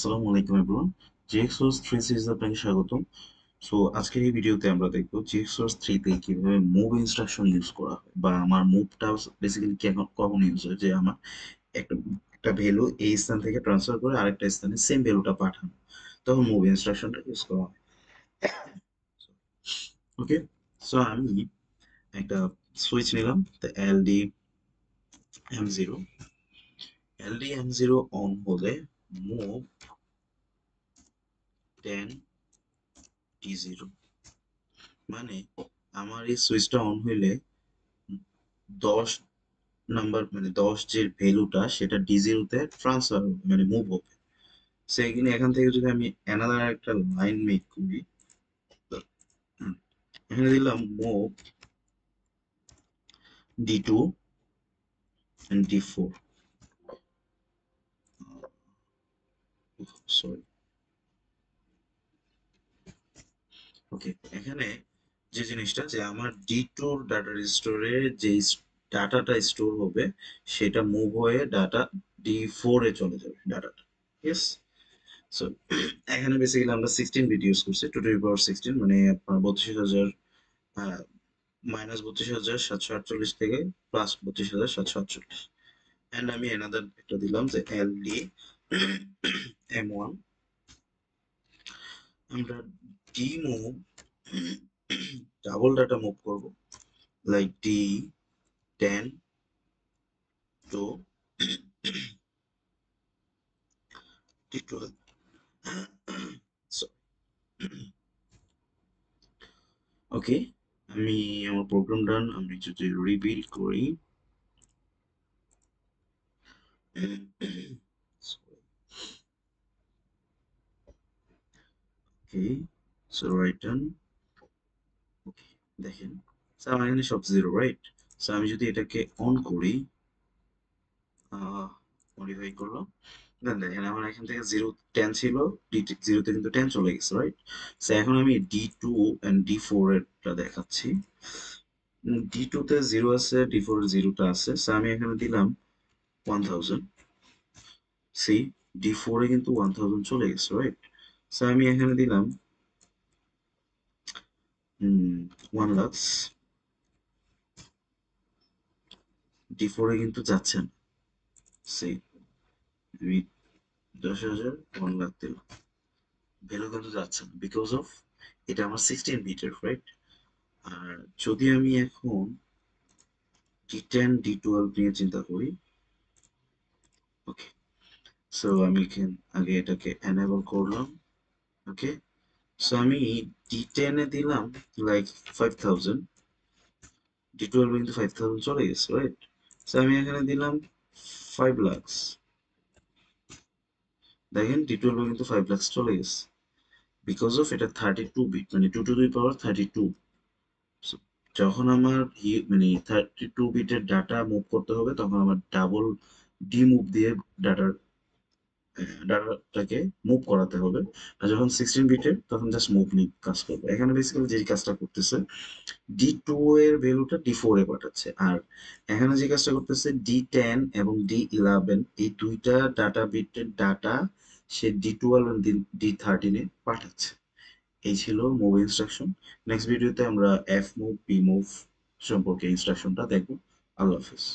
আসসালামু আলাইকুম এভরিওয়ান। জিএক্সওয়ার্স 3 সিরিজে আপনাকে স্বাগতম। সো আজকের এই ভিডিওতে আমরা দেখব জিএক্সওয়ার্স 3 তে কিভাবে মুভ ইনস্ট্রাকশন ইউজ করা হয় বা আমার মুভটা বেসিক্যালি কখন ইউজ হয় যে আমার একটা একটা ভ্যালু এই স্থান থেকে ট্রান্সফার করে আরেকটা স্থানে সেম ভ্যালুটা পাঠানো, তখন মুভ ইনস্ট্রাকশনটা ইউজ করা হয়। ওকে, সো আমি একটা সুইচ নিলাম, তো LD M0 LD M0 on হলে মুভ 10 D0, মানে আমার এই সুইচটা অন হইলে 10 নাম্বার মানে 10 যে ভ্যালুটা সেটা D0 তে ট্রান্সফার মানে মুভ হবে। সেখানে এখান থেকে যদি আমি অ্যানাদার একটা লাইন মেক করি, তো এখানে দিলাম move D2 and D4, sorry. ওকে, এখানে যে জিনিসটা যে আমার D2 ডাটা রেজিস্টরে যে ডাটাটা স্টোর হবে সেটা মুভ হয়ে ডাটা D4 এ চলে যাবে ডাটাটা। ইয়েস। সো এখানে বেসিক্যালি আমরা 16 বিট ইউজ করছি, 2 টু দি পাওয়ার 16, মানে আপনার 32,000 -32,748 থেকে +32,748। অ্যান্ড আমি এনাদার একটা দিলাম যে LD M1। আমরা D move double data move করব, লাইক D10 টু D12। ওকে, আমি আমার প্রোগ্রাম ডান। আমি যদি রিবিল্ড করি, ওকে, সো রাইট ডান। ওকে, দেখেন স্যার আমার এখানে সব জিরো, রাইট? সো আমি যদি এটাকে অন করি, মডিফাই করলাম, দেন দেখেন আমার এখান থেকে 0 10 ছিল, D0 তে কিন্তু 10 চলে গেছে, রাইট? সো এখন আমি D2 এন্ড D4 এরটা দেখাচ্ছি। D2 তে 0 আছে, D4 এ 0টা আছে। সো আমি এখানে দিলাম 1000। সি, D4 এ কিন্তু 1000 চলে গেছে, রাইট? সো আমি এখানে দিলাম 1 লাখ। D4 এ কিন্তু যাচ্ছে না। সি, আমি 10,000 1 লাখ দিলাম, ভ্যালু কিন্তু যাচ্ছে না বিকজ অফ এটা আমার 16 বিটের, রাইট? আর যদি আমি এখন D10 D12 নিয়ে চিন্তা করি, ওকে, সো আমি আগে এটাকে এনেবল করলাম। ওকে, সো আমি D10 এ দিলাম লাইক 5000, D12 কিন্তু 5000 চলে গেছে, রাইট? সো আমি এখানে দিলাম 5 লাখ। দেখেন D12 কিন্তু 5 লাখ চলে গেছে বিকজ অফ এটা 32 বিট, মানে 2 টু দি পাওয়ার 32। যখন আমার মানে 32 বিটের ডাটা মুভ করতে হবে তখন আমার ডাবল ডি মুভ দিয়ে ডাটার ডাটাটাকে মুভ করাতে হবে। আর যখন 16 বিটের তখন জাস্ট মুভ নিয়ে কাজ করবে। এখানে বেসিক্যালি যে কাজটা করতেছে, D2 এর ভ্যালুটা D4 এ পাঠাচ্ছে, আর এখানে যে কাজটা করতেছে D10 এবং D11, এই দুইটা ডাটা বিটের ডাটা সে D12 এবং D13 এ পাঠাচ্ছে। এই ছিল মুভ ইনস্ট্রাকশন। নেক্সট ভিডিওতে আমরা এফ মুভ, পি মুভ সম্পর্কে ইনস্ট্রাকশনটা দেখব। আল্লাহ হাফেজ।